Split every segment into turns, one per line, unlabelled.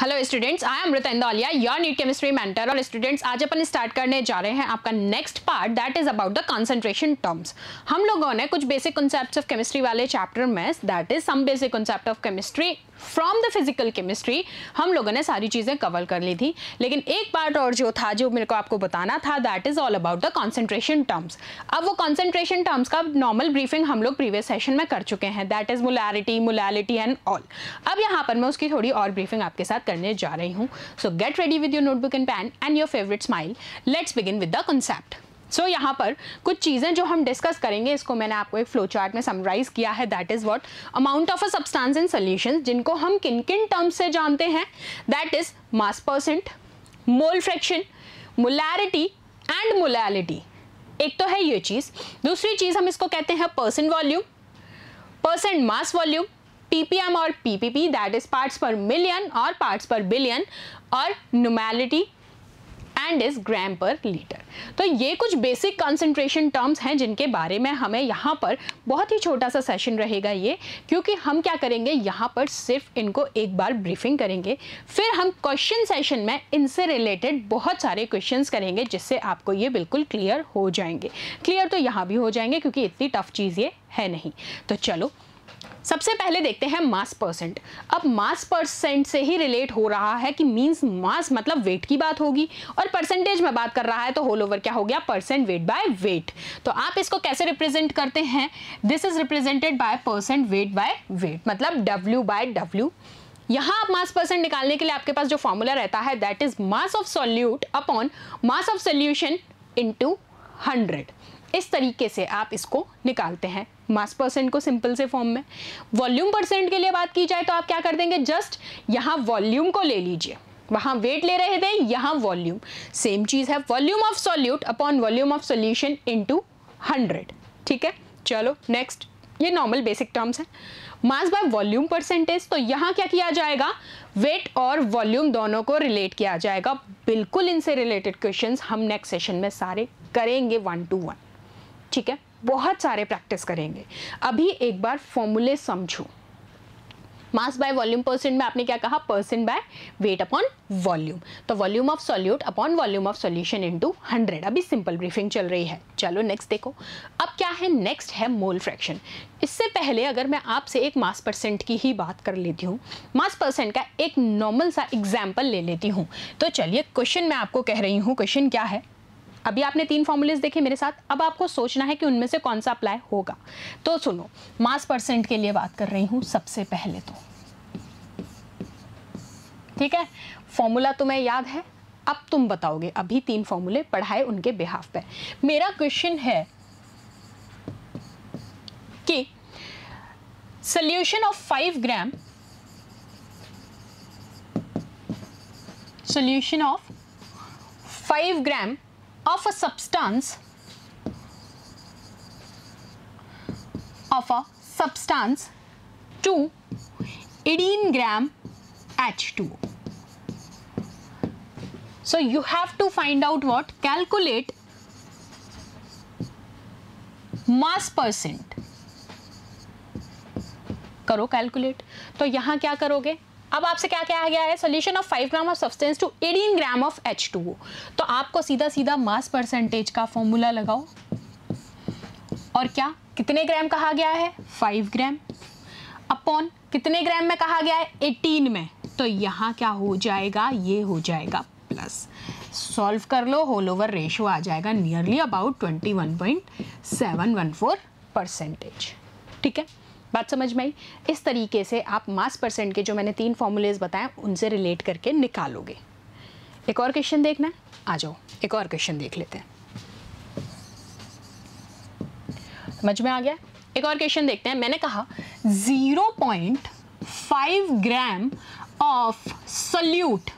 Hello students, I am Amrita Indoliya, your NEET chemistry mentor. और students, आज अपन स्टार्ट करने जा रहे हैं आपका next part, that is about the concentration terms. हम लोगों ने कुछ बेसिक कॉन्सेप्ट्स ऑफ केमिस्ट्री वाले चैप्टर में, that is some basic concept of chemistry from the physical chemistry, हम लोगों ने सारी चीजें कवर कर ली थी। लेकिन एक पार्ट और जो था, जो मेरे को आपको बताना था, that is all about the concentration terms. अब वो कंसंट्रेशन टर्म्स का नॉर्मल ब्रीफिंग हम लोग प्रीवियस सेशन में कर चुके हैं, that is molarity, molality and all. अब यहाँ पर मैं उसकी थोड़ी और ब्रीफिंग आपके साथ करने जा रही हूँ। So get ready with your notebook and pen and your favourite smile. Let's begin with the concept. So यहाँ पर कुछ चीज़ें जो हम डिस्कस करेंगे, इसको मैंने आपको एक फ्लो चार्ट में समराइज किया है, that is what amount of a substance in solution, जिनको हम किन किन टर्म्स से जानते हैं, that is mass percent, mole fraction, molarity and molality. एक तो है ये चीज़। दूसरी चीज़ हम इसको कहते हैं percent volume, percent mass volume, ppm और ppp, दैट इज पार्ट्स पर मिलियन और पार्ट्स पर बिलियन, और न्यूमेरिटी and is gram per litre. तो ये कुछ बेसिक कंसंट्रेशन टर्म्स हैं जिनके बारे में हमें यहाँ पर बहुत ही छोटा सा सेशन रहेगा ये, क्योंकि हम क्या करेंगे यहाँ पर सिर्फ इनको एक बार ब्रीफिंग करेंगे, फिर हम क्वेश्चन सेशन में इनसे रिलेटेड बहुत सारे क्वेश्चंस करेंगे, जिससे आपको ये बिल्कुल क्लियर हो जाएंगे। क्लियर तो यहाँ भी हो जाएंगे क्योंकि इतनी टफ चीज़ ये है नहीं। तो चलो सबसे पहले देखते हैं मास परसेंट। अब मास परसेंट से ही रिलेट हो रहा है कि मींस मास मतलब वेट की बात होगी, और परसेंटेज में बात कर रहा है तो होल ओवर क्या हो गया, परसेंट वेट बाय वेट। तो आप इसको कैसे रिप्रेजेंट करते हैं, this is represented by percent weight by weight, मतलब W बाय W। यहाँ आप मास परसेंट निकालने के लिए आपके पास जो फॉर्मूला रहता है, that is mass of solute upon mass of solution into 100। इस तरीके से आप इसको निकालते हैं मास परसेंट को सिंपल से फॉर्म में। वॉल्यूम परसेंट के लिए बात की जाए तो आप क्या कर देंगे, जस्ट यहाँ वॉल्यूम को ले लीजिए, वहाँ वेट ले रहे थे, यहाँ वॉल्यूम, सेम चीज़ है, volume of solute upon volume of solution into 100। ठीक है, चलो नेक्स्ट, ये नॉर्मल बेसिक टर्म्स है। मास बाय वॉल्यूम परसेंटेज, तो यहाँ क्या किया जाएगा, वेट और वॉल्यूम दोनों को रिलेट किया जाएगा। बिल्कुल इनसे रिलेटेड क्वेश्चंस हम नेक्स्ट सेशन में सारे करेंगे 1 to 1। ठीक है, बहुत सारे प्रैक्टिस करेंगे। अभी एक बार फॉर्मूले समझो। मास बाय वॉल्यूम परसेंट में आपने क्या कहा, percent by weight upon volume, तो volume of solute upon volume of solution into 100। अभी सिंपल ब्रीफिंग चल रही है। चलो नेक्स्ट देखो, अब क्या है, नेक्स्ट है मोल फ्रैक्शन। इससे पहले अगर मैं आपसे एक मास परसेंट की ही बात कर लेती हूँ, मास परसेंट का एक नॉर्मल सा एग्जाम्पल ले लेती हूँ। तो चलिए क्वेश्चन मैं आपको कह रही हूँ, क्वेश्चन क्या है। अभी आपने 3 फॉर्मूलेज देखे मेरे साथ, अब आपको सोचना है कि उनमें से कौन सा अप्लाई होगा। तो सुनो, मास परसेंट के लिए बात कर रही हूं सबसे पहले तो, ठीक है, फॉर्मूला तुम्हें याद है, अब तुम बताओगे। अभी 3 फॉर्मूले पढ़ाए उनके बिहाफ पे। मेरा क्वेश्चन है कि solution of 5 gram, solution of 5 gram of a substance to 18 gram H2O. So you have to find out what, calculate mass percent। करो कैलकुलेट। तो यहाँ क्या करोगे, अब आपसे क्या कहा गया है, solution of 5 gram of substance to 18 gram of H2O। तो आपको सीधा सीधा मास परसेंटेज का फॉर्मूला लगाओ, और क्या कितने ग्राम कहा गया है, 5 ग्राम, अपॉन कितने ग्राम में कहा गया है, 18 में, तो यहाँ क्या हो जाएगा, ये हो जाएगा प्लस। सॉल्व कर लो, होल ओवर रेशियो आ जाएगा नियरली अबाउट 21.714%। ठीक है, बात समझ में आई। इस तरीके से आप मास परसेंट के जो मैंने 3 फॉर्मूलेज बताए उनसे रिलेट करके निकालोगे। एक और क्वेश्चन देखना है, आ जाओ एक और क्वेश्चन देख लेते हैं। समझ में आ गया, एक और क्वेश्चन देखते हैं। मैंने कहा 0.5 ग्राम ऑफ सोल्यूट,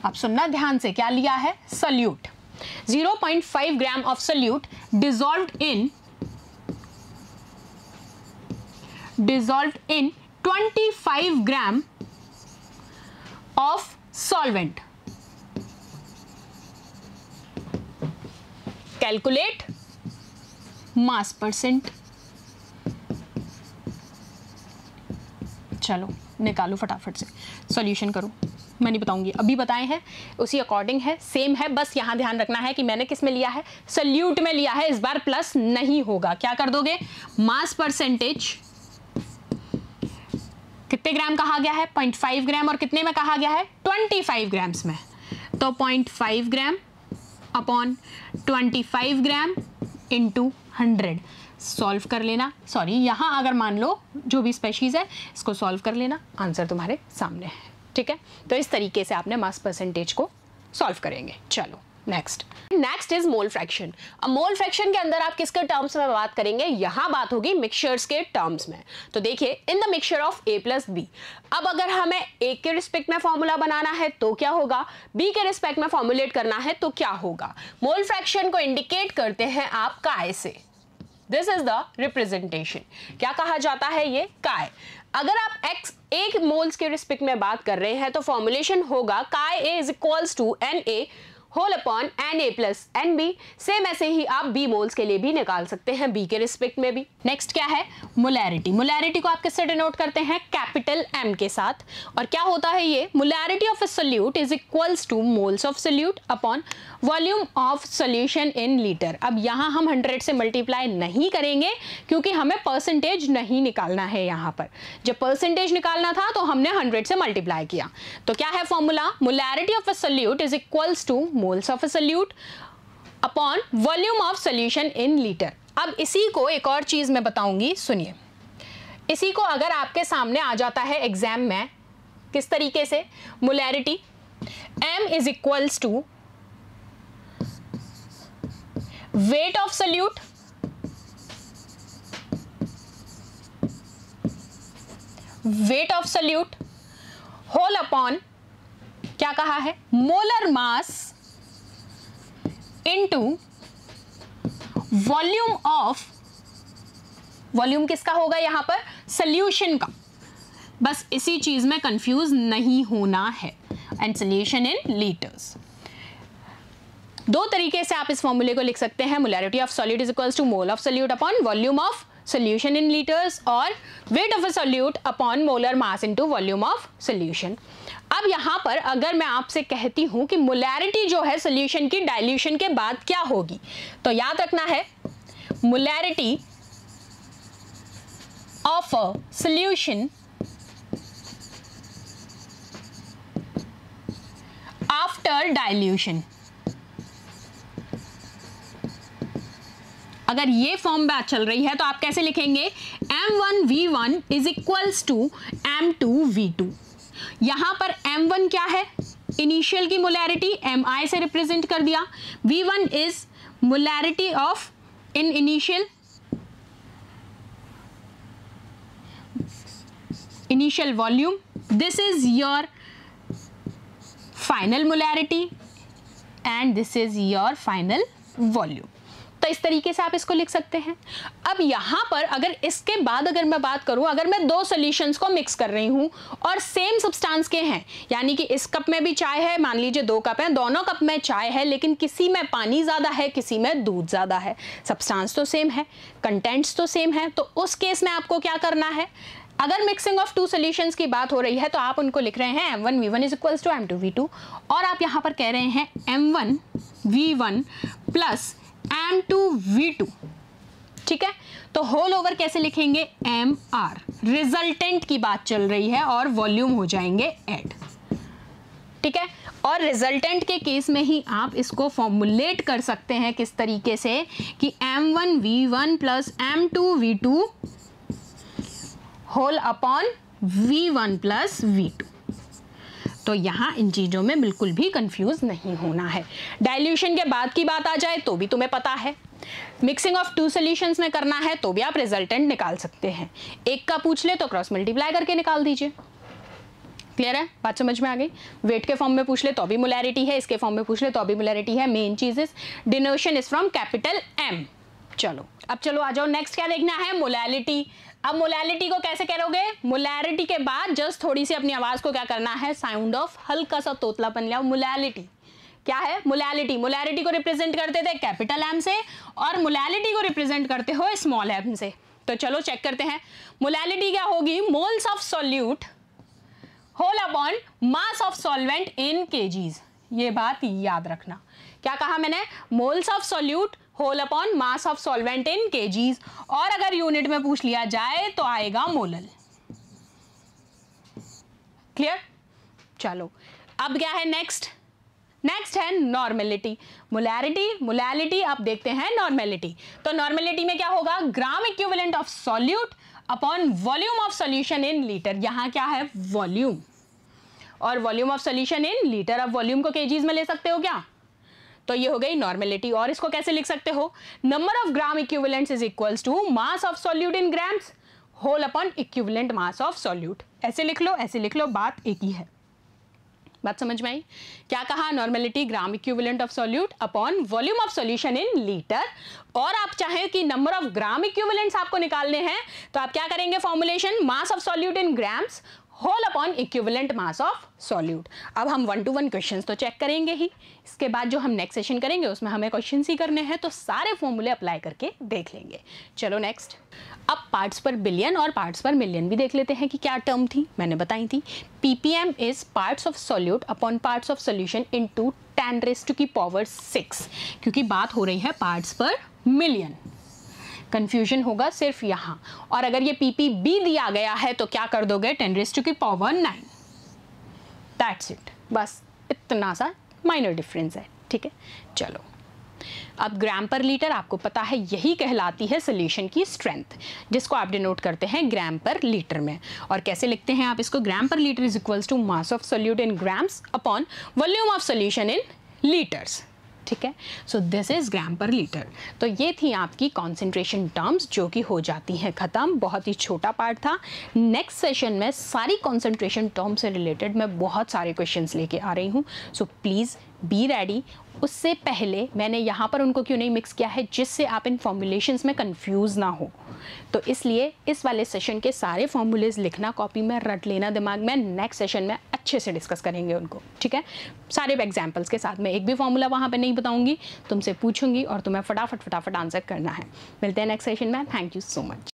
आप सुनना ध्यान से, क्या लिया है, solute. 0.5 gram of solute dissolved in 25 gram of solvent. Calculate mass percent। चलो निकालो फटाफट से, सॉल्यूशन करो। मैं नहीं बताऊंगी, अभी बताए हैं उसी अकॉर्डिंग है, सेम है। बस यहाँ ध्यान रखना है कि मैंने किस में लिया है, सॉल्यूट में लिया है। इस बार प्लस नहीं होगा। क्या कर दोगे, मास परसेंटेज कितने ग्राम कहा गया है, 0.5 ग्राम, और कितने में कहा गया है, 25 ग्राम्स में। तो 0.5 ग्राम अपॉन 25 ग्राम इंटू 100 सॉल्व कर लेना। सॉरी, यहाँ अगर मान लो जो भी स्पेशीज है इसको सॉल्व कर लेना, आंसर तुम्हारे सामने है। ठीक है, तो इस तरीके से आपने मास परसेंटेज को सॉल्व करेंगे। चलो नेक्स्ट इज मोल फ्रैक्शन। अब मोल फ्रैक्शन के अंदर आप किसके टर्म्स में बात करेंगे, यहां बात होगी मिक्सचर्स के टर्म्स में। तो देखिए, in the mixture of A plus b, अब अगर हमें A के रिस्पेक्ट में फॉर्मूला बनाना है तो क्या होगा, B के रिस्पेक्ट में फॉर्मुलेट करना है तो क्या होगा। मोल फ्रैक्शन को इंडिकेट करते हैं आप काय से। This is the representation. क्या कहा जाता है, ये काय। अगर आप x एक मोल्स के रिस्पेक्ट में बात कर रहे हैं तो फॉर्मुलेशन होगा काय A is equals to Na whole upon Na plus Nb। Same ऐसे ही आप B मोल्स के लिए भी निकाल सकते हैं, B के रिस्पेक्ट में भी। नेक्स्ट क्या है, मोलैरिटी। मोलैरिटी को आप किससे डिनोट करते हैं, कैपिटल M के साथ। और क्या होता है ये, molarity of a solute is equals two moles of solute upon volume of solution in litre. अब यहाँ हम 100 से मल्टीप्लाई नहीं करेंगे क्योंकि हमें परसेंटेज नहीं निकालना है। यहाँ पर जब परसेंटेज निकालना था तो हमने 100 से मल्टीप्लाई किया। तो क्या है formula, molarity of a solute is equals two moles of a solute upon volume of solution in litre. अब इसी को एक और चीज मैं बताऊंगी, सुनिए। इसी को अगर आपके सामने आ जाता है एग्जाम में किस तरीके से, molarity M is equals to weight of solute whole upon क्या कहा है, molar mass into volume of, volume किसका होगा यहां पर, सोल्यूशन का। बस इसी चीज में कंफ्यूज नहीं होना है। And solution in litres. दो तरीके से आप इस फॉर्मूले को लिख सकते हैं, molarity of solute is equals to mole of solute upon volume of solution in litres, और weight of a solute upon molar mass into volume of solution. अब यहां पर अगर मैं आपसे कहती हूं कि मोलैरिटी जो है सोल्यूशन की डाइल्यूशन के बाद क्या होगी, तो याद रखना है molarity of a solution after dilution. अगर ये फॉर्म बात चल रही है तो आप कैसे लिखेंगे, M1V1 is equals to M2V2। यहां पर M1 क्या है, इनिशियल की मोलैरिटी, Mi से रिप्रेजेंट कर दिया। V1 is molarity of in initial volume. This is your final molarity and this is your final volume. तो इस तरीके से आप इसको लिख सकते हैं। अब यहां पर अगर इसके बाद अगर मैं बात करूं, अगर मैं दो सॉल्यूशंस को मिक्स कर रही हूं और सेम सब्सटेंस के हैं, यानी कि इस कप में भी चाय है, मान लीजिए 2 कप हैं, दोनों कप में चाय है, लेकिन किसी में पानी ज्यादा है, किसी में दूध ज्यादा है, सब्सटेंस तो सेम है, कंटेंट्स तो सेम है, तो उस केस में आपको क्या करना है, अगर मिक्सिंग ऑफ 2 सॉल्यूशंस की बात हो रही है तो आप उनको लिख रहे हैं M1V1 is equals to M2V2, और आप यहां पर कह रहे हैं M1V1 प्लस M2V2। ठीक है, तो होल ओवर कैसे लिखेंगे, MR। रिजल्टेंट की बात चल रही है और वॉल्यूम हो जाएंगे ऐड। ठीक है, और रिजल्टेंट के केस में ही आप इसको फॉर्मुलेट कर सकते हैं किस तरीके से कि M1V1 plus M2V2 whole upon V1 plus V2। तो यहाँ इन चीज़ों में बिल्कुल भी कंफ्यूज नहीं होना है। डाइल्यूशन के बाद की बात आ जाए तो भी तुम्हें पता है, मिक्सिंग ऑफ 2 सॉल्यूशंस में करना है तो भी आप रिजल्टेंट निकाल सकते हैं। एक का पूछ ले तो क्रॉस मल्टीप्लाई करके निकाल दीजिए। क्लियर है, बात समझ में आ गई। वेट के फॉर्म में पूछ ले तो भी मोलैरिटी है, इसके फॉर्म में पूछ ले तो भी मोलैरिटी है। मेन चीज is डिनोशन is from capital M। चलो अब चलो आ जाओ, नेक्स्ट क्या देखना है, मोलैरिटी। अब मोलैरिटी को कैसे करोगे, मोलैरिटी के बाद जस्ट थोड़ी सी अपनी आवाज को क्या करना है, साउंड ऑफ हल्का सा तोतलापन लिया। मोलैरिटी क्या है, मोलैरिटी, मोलैरिटी को रिप्रेजेंट करते थे कैपिटल M से और मोलैरिटी को रिप्रेजेंट करते हो स्मॉल m से। तो चलो चेक करते हैं। मोलैलिटी क्या होगी? Moles of solute whole upon mass of solvent in kgs. ये बात याद रखना। क्या कहा मैंने? Moles of solute whole upon mass of solvent in kgs, और अगर यूनिट में पूछ लिया जाए तो आएगा मोलल। क्लियर? चलो अब क्या है नेक्स्ट? नेक्स्ट है नॉर्मेलिटी। मोलैलिटी आप देखते हैं नॉर्मेलिटी। तो नॉर्मेलिटी में क्या होगा? Gram equivalent of solute upon volume of solution in litre. यहां क्या है? वॉल्यूम, और volume of solution in litre. अब वॉल्यूम को केजीज में ले सकते हो क्या? तो ये हो गई नॉर्मेलिटी। और इसको कैसे लिख सकते हो? Number of gram equivalents is equals to mass of solute in grams whole upon equivalent mass of solute. ऐसे लिख लो, ऐसे लिख लो, बात एक ही है। बात समझ में आई? क्या कहा? Normality gram equivalent of solute upon volume of solution in litre. और आप चाहें कि नंबर ऑफ ग्राम इक्विवेलेंट्स आपको निकालने हैं तो आप क्या करेंगे? Formulation mass of solute in grams whole upon equivalent mass of solute. अब हम 1 to 1 क्वेश्चंस तो चेक करेंगे ही, इसके बाद जो हम नेक्स्ट सेशन करेंगे उसमें हमें क्वेश्चंस ही करने हैं, तो सारे फॉर्मूले अप्लाई करके देख लेंगे। चलो नेक्स्ट। अब पार्ट्स पर बिलियन और पार्ट्स पर मिलियन भी देख लेते हैं कि क्या टर्म थी, मैंने बताई थी। ppm is parts of solute upon parts of solution into 10⁶, क्योंकि बात हो रही है पार्ट्स पर मिलियन। कंफ्यूजन होगा सिर्फ यहाँ, और अगर ये ppb दिया गया है तो क्या कर दोगे? 10⁹। दैट्स इट, बस इतना सा माइनर डिफरेंस है। ठीक है, चलो अब ग्राम पर लीटर आपको पता है यही कहलाती है सोल्यूशन की स्ट्रेंथ, जिसको आप डिनोट करते हैं ग्राम पर लीटर में। और कैसे लिखते हैं आप इसको? Gram per litre is equals to mass of solute in grams upon volume of solution in litres. ठीक है, so this is gram per litre. तो ये थी आपकी कॉन्सेंट्रेशन टर्म्स जो कि हो जाती हैं ख़त्म। बहुत ही छोटा पार्ट था। नेक्स्ट सेशन में सारी कॉन्सेंट्रेशन टर्म से रिलेटेड मैं बहुत सारे क्वेश्चंस लेके आ रही हूँ, सो प्लीज़ बी रेडी। उससे पहले मैंने यहाँ पर उनको क्यों नहीं मिक्स किया है, जिससे आप इन फॉर्मुलेशंस में कंफ्यूज ना हो। तो इसलिए इस वाले सेशन के सारे फॉर्मूलेज लिखना कॉपी में, रट लेना दिमाग में। नेक्स्ट सेशन में अच्छे से डिस्कस करेंगे उनको। ठीक है, सारे एग्जाम्पल्स के साथ। मैं एक भी फॉर्मूला वहाँ पे नहीं बताऊंगी, तुमसे पूछूंगी और तुम्हें फटाफट आंसर करना है। मिलते हैं नेक्स्ट सेशन में। Thank you so much.